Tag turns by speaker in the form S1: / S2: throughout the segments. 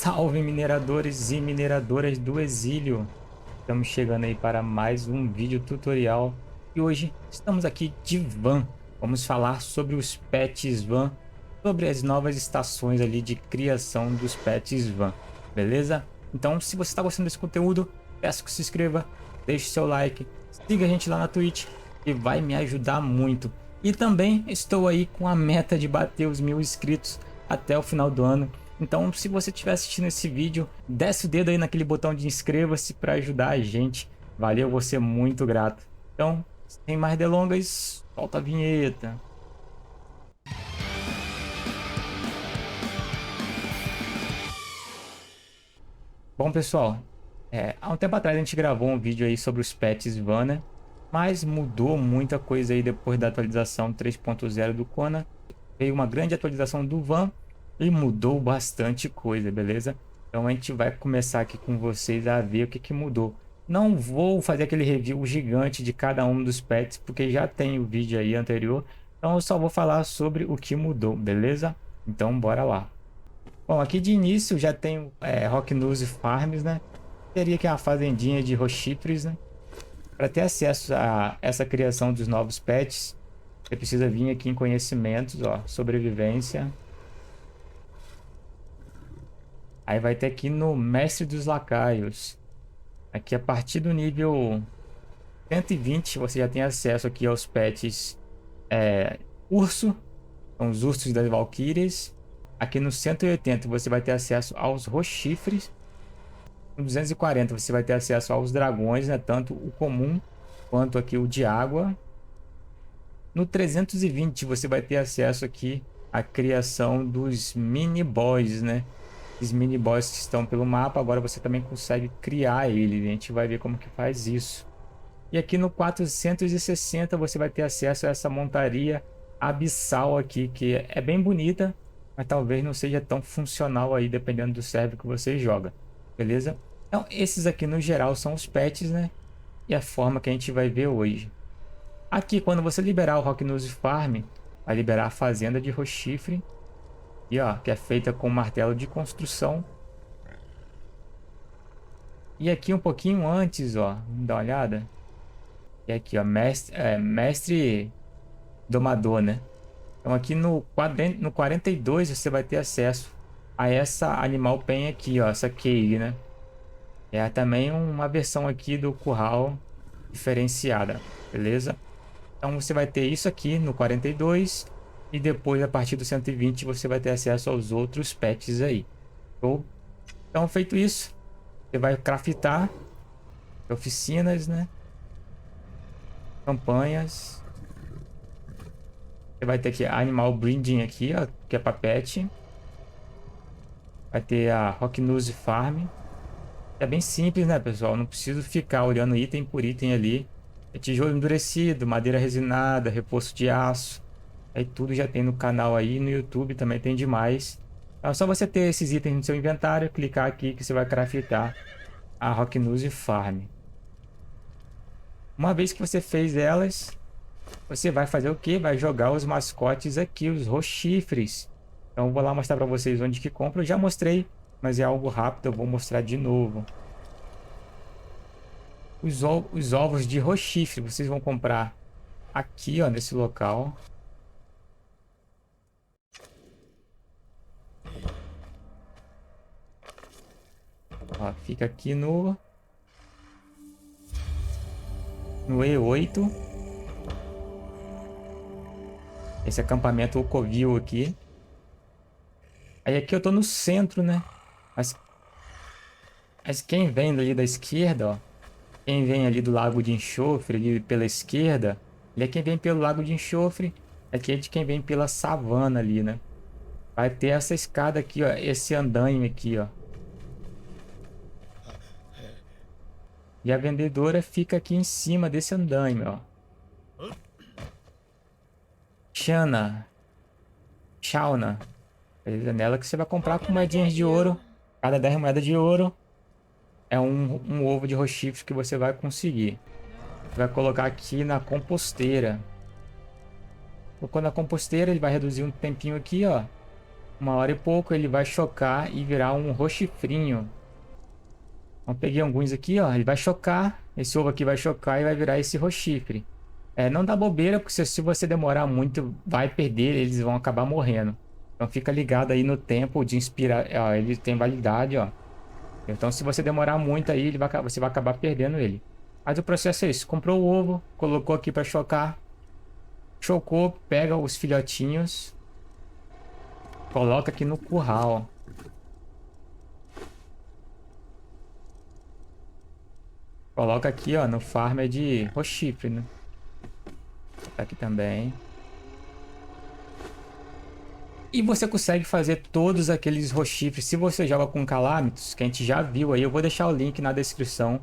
S1: Salve mineradores e mineradoras do exílio! Estamos chegando aí para mais um vídeo tutorial e hoje estamos aqui de van. Vamos falar sobre os pets van, sobre as novas estações ali de criação dos pets van, beleza? Então, se você está gostando desse conteúdo, peço que se inscreva, deixe seu like, siga a gente lá na Twitch, que vai me ajudar muito. E também estou aí com a meta de bater os 1000 inscritos até o final do ano. Então, se você estiver assistindo esse vídeo, desce o dedo aí naquele botão de inscreva-se para ajudar a gente. Valeu, vou ser muito grato. Então, sem mais delongas, solta a vinheta. Bom, pessoal, há um tempo atrás a gente gravou um vídeo aí sobre os pets van, né? Mas mudou muita coisa aí depois da atualização 3.0 do Kona. Veio uma grande atualização do van e mudou bastante coisa, beleza? Então a gente vai começar aqui com vocês a ver o que mudou. Não vou fazer aquele review gigante de cada um dos pets, porque já tem o vídeo aí anterior. Então eu só vou falar sobre o que mudou, beleza? Então bora lá. Bom, aqui de início já tem Rocknose Farms, né? Seria que é uma fazendinha de rochifres, né? Para ter acesso a essa criação dos novos pets, você precisa vir aqui em conhecimentos, ó, sobrevivência. Aí vai ter aqui no Mestre dos Lacaios. Aqui a partir do nível 120 você já tem acesso aqui aos pets urso, são os ursos das Valquírias. Aqui no 180 você vai ter acesso aos rochifres. No 240 você vai ter acesso aos dragões, né? Tanto o comum quanto aqui o de água. No 320 você vai ter acesso aqui à criação dos mini boss, né? Os mini boss que estão pelo mapa, agora você também consegue criar ele. A gente vai ver como que faz isso. E aqui no 460 você vai ter acesso a essa montaria abissal aqui, que é bem bonita, mas talvez não seja tão funcional aí, dependendo do server que você joga. Beleza? Então, esses aqui no geral são os pets, né? E a forma que a gente vai ver hoje. Aqui, quando você liberar o Rocknose Farm, vai liberar a fazenda de rochifre. E ó, que é feita com martelo de construção. E aqui um pouquinho antes, ó, vamos dar uma olhada. E aqui, ó, mestre domador, né? Então aqui no 42 você vai ter acesso a essa animal pen aqui, ó, essa cave, né? É também uma versão aqui do curral diferenciada, beleza? Então você vai ter isso aqui no 42 e depois a partir do 120 você vai ter acesso aos outros pets aí. Show? Então feito isso, você vai craftar oficinas, né? Campanhas. Você vai ter aqui Animal Breeding aqui, ó, que é para pet. Vai ter a Rocknose Farm. É bem simples, né, pessoal? Não preciso ficar olhando item por item ali. É tijolo endurecido, madeira resinada, reforço de aço. Aí tudo já tem no canal aí, no YouTube também tem demais. É só você ter esses itens no seu inventário, clicar aqui que você vai craftar a Rocknose Farm. Uma vez que você fez elas, você vai fazer o que? Vai jogar os mascotes aqui, os rochifres. Então eu vou lá mostrar para vocês onde que compra. Eu já mostrei, mas é algo rápido, eu vou mostrar de novo. Os ovos de rochifre, vocês vão comprar aqui, ó, nesse local. Ó, fica aqui no E8. Esse acampamento Ocovil aqui. Aí aqui eu tô no centro, né? Mas quem vem ali da esquerda, ó. Quem vem ali do Lago de Enxofre, ali pela esquerda. Ele é quem vem pelo Lago de Enxofre. Aqui é de quem vem pela savana ali, né? Vai ter essa escada aqui, ó. Esse andaime aqui, ó. E a vendedora fica aqui em cima desse andaime, ó. Shauna. Beleza? Nela que você vai comprar com moedinhas de ouro. Cada 10 moedas de ouro é um ovo de rochifre que você vai conseguir. Você vai colocar aqui na composteira. Colocou na composteira, ele vai reduzir um tempinho aqui, ó. uma hora e pouco ele vai chocar e virar um rochifrinho. Então peguei alguns aqui, ó, ele vai chocar, esse ovo aqui vai chocar e vai virar esse rochifre. Não dá bobeira, porque se você demorar muito, vai perder, eles vão acabar morrendo. Então fica ligado aí no tempo de inspirar, ó, ele tem validade, ó. Então se você demorar muito aí, você vai acabar perdendo ele. Mas o processo é esse, comprou o ovo, colocou aqui para chocar, chocou, pega os filhotinhos, coloca aqui no curral. Coloca aqui, ó, no farmer de rochifre, né? Tá aqui também. E você consegue fazer todos aqueles rochifres. Se você joga com Calamitos, que a gente já viu aí, eu vou deixar o link na descrição.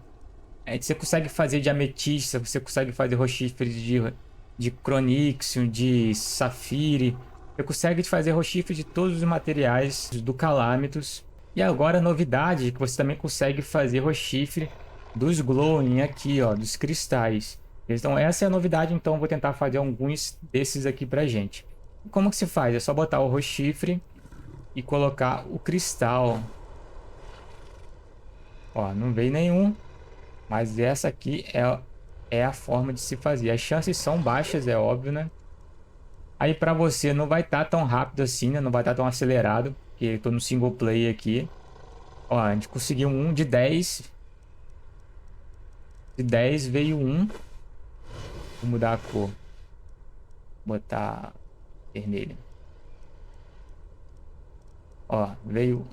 S1: Você consegue fazer de ametista, você consegue fazer rochifres de Chronyxium, de Safire. Você consegue fazer rochifres de todos os materiais do Calamitos. E agora a novidade é que você também consegue fazer rochifre dos glowing aqui, ó, dos cristais. Então essa é a novidade, então eu vou tentar fazer alguns desses aqui pra gente. Como que se faz? É só botar o rochifre e colocar o cristal. Ó, não veio nenhum, mas essa aqui é a forma de se fazer. As chances são baixas, é óbvio, né? Aí pra você não vai estar tão rápido assim, né? Não vai estar tão acelerado, porque eu tô no single play aqui. Ó, a gente conseguiu um de 10. De 10 veio um. Vou mudar a cor. Botar vermelho. Ó, veio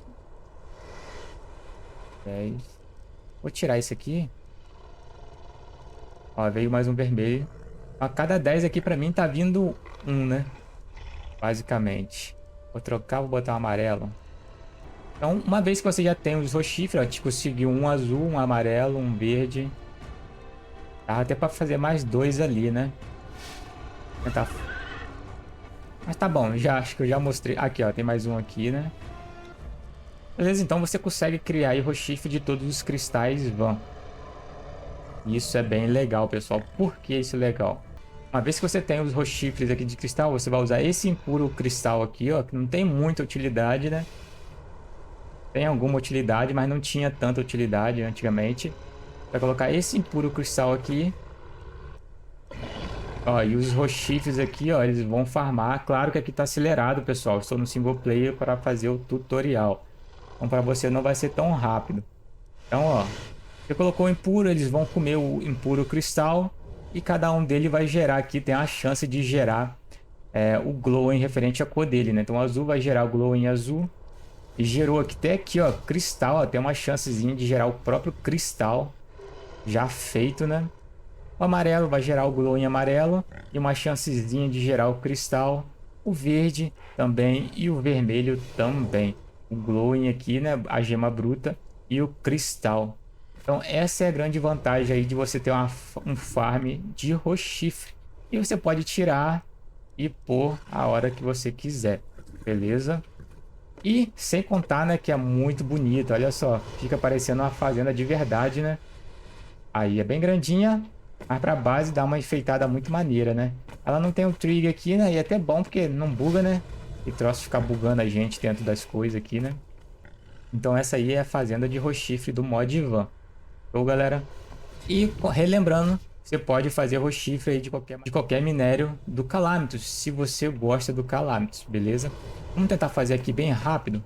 S1: 10. Vou tirar isso aqui. Ó, veio mais um vermelho. A cada 10 aqui pra mim tá vindo um, né? Basicamente. Vou trocar, vou botar um amarelo. Então, uma vez que você já tem os rochifres, ó, te conseguiu um azul, um amarelo, um verde. Dá até pra fazer mais dois ali, né? Tentar. Mas tá bom, já acho que eu já mostrei. Aqui, ó, tem mais um aqui, né? Beleza, então você consegue criar aí rochifre de todos os cristais Van. Isso é bem legal, pessoal. Por que isso é legal? Uma vez que você tem os rochifres aqui de cristal, você vai usar esse impuro cristal aqui, ó, que não tem muita utilidade, né? Tem alguma utilidade, mas não tinha tanta utilidade antigamente. Vai colocar esse impuro cristal aqui. Ó, e os rochifres aqui, ó, eles vão farmar. Claro que aqui tá acelerado, pessoal. Estou no single player para fazer o tutorial. Então para você não vai ser tão rápido. Então, ó, você colocou o impuro, eles vão comer o impuro cristal. E cada um dele vai gerar aqui, tem a chance de gerar o glow em referente à cor dele, né? Então o azul vai gerar o glow em azul. E gerou aqui, até aqui, ó, cristal, ó, tem uma chancezinha de gerar o próprio cristal já feito, né? O amarelo vai gerar o glow em amarelo e uma chancezinha de gerar o cristal. O verde também e o vermelho também. O glowing aqui, né? A gema bruta e o cristal. Então essa é a grande vantagem aí de você ter um farm de rochifre. E você pode tirar e pôr a hora que você quiser, beleza? E sem contar, né, que é muito bonito, olha só. Fica parecendo uma fazenda de verdade, né? Aí é bem grandinha, mas pra base dá uma enfeitada muito maneira, né? Ela não tem o trigger aqui, né? E é até bom porque não buga, né? E troço ficar bugando a gente dentro das coisas aqui, né? Então essa aí é a fazenda de rochifre do mod Van. Show, galera? E relembrando, você pode fazer rochifre aí de qualquer minério do Calamitos, se você gosta do Calamitos, beleza? Vamos tentar fazer aqui bem rápido.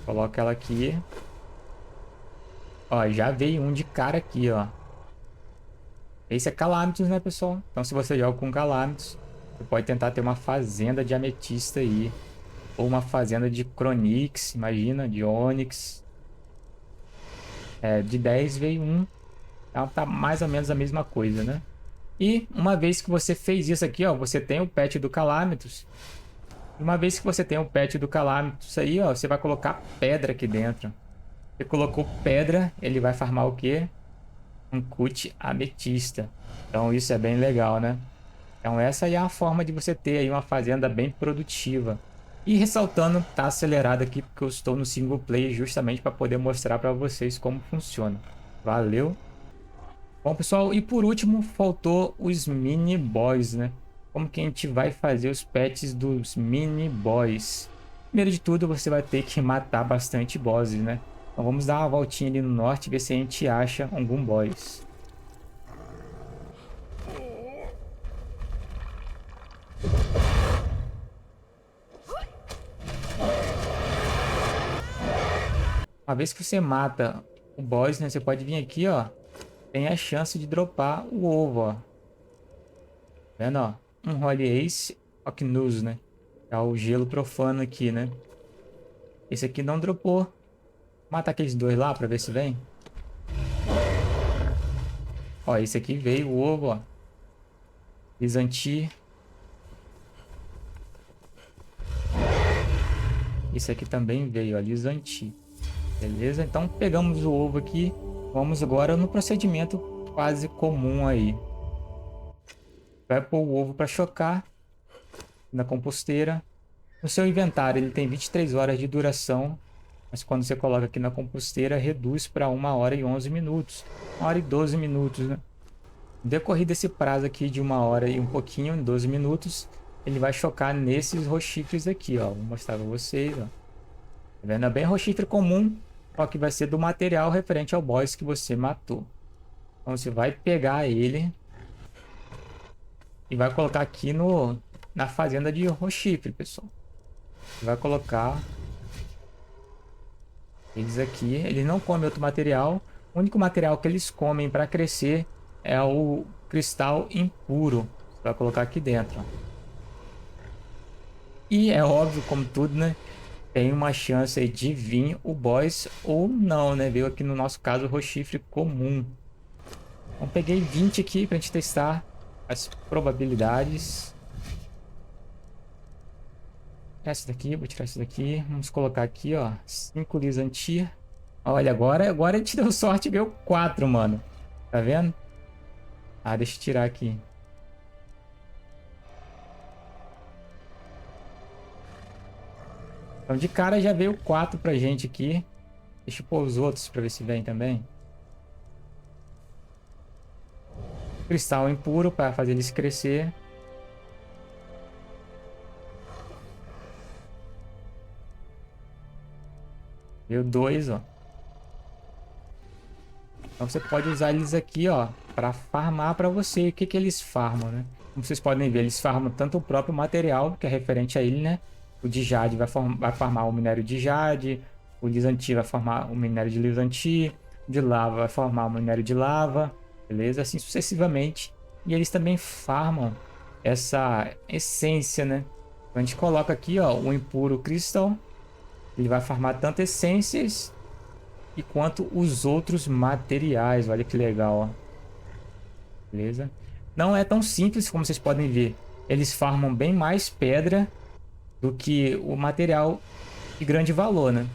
S1: Coloca ela aqui. Ó, já veio um de cara aqui, ó. Esse é Calamitos, né, pessoal? Então se você joga com Calamitos, você pode tentar ter uma fazenda de ametista aí. Ou uma fazenda de Chronyx, imagina, de Onyx. De 10 veio um. Então tá mais ou menos a mesma coisa, né? E uma vez que você fez isso aqui, ó, você tem o pet do Calamitos. Uma vez que você tem o pet do Calamitos aí, ó, você vai colocar pedra aqui dentro. Você colocou pedra, ele vai farmar o quê? Um cut ametista. Então isso é bem legal, né? Então essa aí é a forma de você ter aí uma fazenda bem produtiva. E ressaltando, tá acelerado aqui porque eu estou no single player justamente para poder mostrar para vocês como funciona. Valeu! Bom, pessoal, e por último, faltou os mini boys, né? Como que a gente vai fazer os pets dos mini boys? primeiro de tudo, você vai ter que matar bastante bosses, né? Então vamos dar uma voltinha ali no norte e ver se a gente acha algum boss. Uma vez que você mata o boss, né? Você pode vir aqui, ó. Tem a chance de dropar o ovo, ó. Tá vendo, ó? Um Holy Ace Ocnus, né? É o gelo profano aqui, né? Esse aqui não dropou. Mata aqueles dois lá pra ver se vem. Ó, esse aqui veio o ovo, ó. Lizanti. Esse aqui também veio, ó. Lizanti. Beleza? Então pegamos o ovo aqui. Vamos agora no procedimento quase comum aí. Vai pôr o ovo para chocar na composteira. No seu inventário ele tem 23 horas de duração. Mas quando você coloca aqui na composteira, reduz para 1 hora e 11 minutos. 1 hora e 12 minutos, né? Decorrido esse prazo aqui de 1 hora e um pouquinho, 12 minutos, ele vai chocar nesses rochifres aqui, ó. Vou mostrar para vocês, ó. Tá vendo? É bem rochifre comum, só que vai ser do material referente ao boss que você matou. Então você vai pegar ele e vai colocar aqui na fazenda de rochifre, pessoal. Você vai colocar eles aqui. Eles não comem outro material. O único material que eles comem para crescer é o cristal impuro. Você vai colocar aqui dentro, ó. E é óbvio, como tudo, né? Tem uma chance aí de vir o boss ou não, né? Veio aqui no nosso caso o rochifre comum. Então peguei 20 aqui pra gente testar as probabilidades. Vou tirar isso daqui, vou tirar isso daqui. Vamos colocar aqui, ó. 5 Lizantia. Olha, agora a gente deu sorte e veio 4, mano. Tá vendo? Ah, deixa eu tirar aqui. Então de cara já veio 4 pra gente aqui. Deixa eu pôr os outros pra ver se vem também. Cristal impuro para fazer eles crescer. Veio 2, ó. Então você pode usar eles aqui, ó, para farmar para você. O que que eles farmam, né? Como vocês podem ver, eles farmam tanto o próprio material, que é referente a ele, né? O de Jade vai farmar o minério de Jade. O Lizanti vai formar o minério de Lizanti. O de lava vai formar o minério de lava. Beleza? Assim sucessivamente. E eles também farmam essa essência, né? Então a gente coloca aqui, ó, o impuro cristal. Ele vai farmar tanto essências e quanto os outros materiais. Olha que legal, ó. Beleza? Não é tão simples como vocês podem ver. Eles farmam bem mais pedra do que o material de grande valor, né?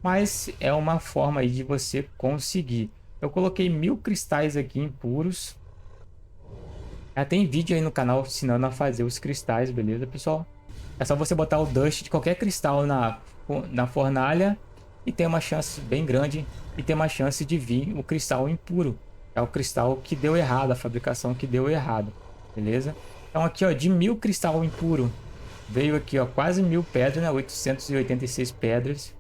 S1: Mas é uma forma aí de você conseguir. Eu coloquei 1000 cristais aqui impuros. Já tem vídeo aí no canal ensinando a fazer os cristais, beleza, pessoal? É só você botar o dust de qualquer cristal na fornalha e tem uma chance bem grande e tem uma chance de vir o cristal impuro. É o cristal que deu errado, a fabricação que deu errado, beleza? Então aqui, ó, de 1000 cristal impuro, veio aqui, ó, quase 1000 pedras, né? 886 pedras.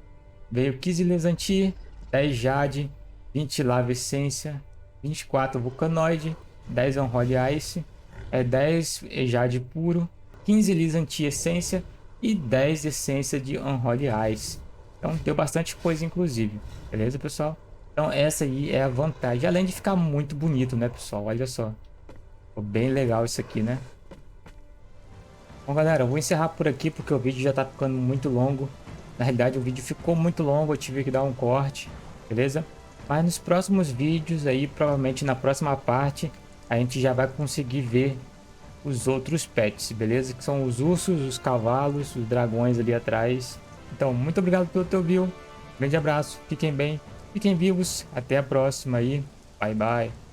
S1: Veio 15 Lizanti, 10 Jade, 20 Lava Essência, 24 Vulcanoide, 10 Unholy Ice, 10 Jade Puro, 15 Lizanti Essência e 10 Essência de Unholy Ice. Então deu bastante coisa inclusive, beleza, pessoal? Então essa aí é a vantagem, além de ficar muito bonito, né, pessoal? Olha só, ficou bem legal isso aqui, né? Bom, galera, eu vou encerrar por aqui porque o vídeo já tá ficando muito longo. Na realidade, o vídeo ficou muito longo, eu tive que dar um corte, beleza? Mas nos próximos vídeos aí, provavelmente na próxima parte, a gente já vai conseguir ver os outros pets, beleza? Que são os ursos, os cavalos, os dragões ali atrás. Então, muito obrigado pelo teu view. Grande abraço, fiquem bem, fiquem vivos. Até a próxima aí. Bye, bye.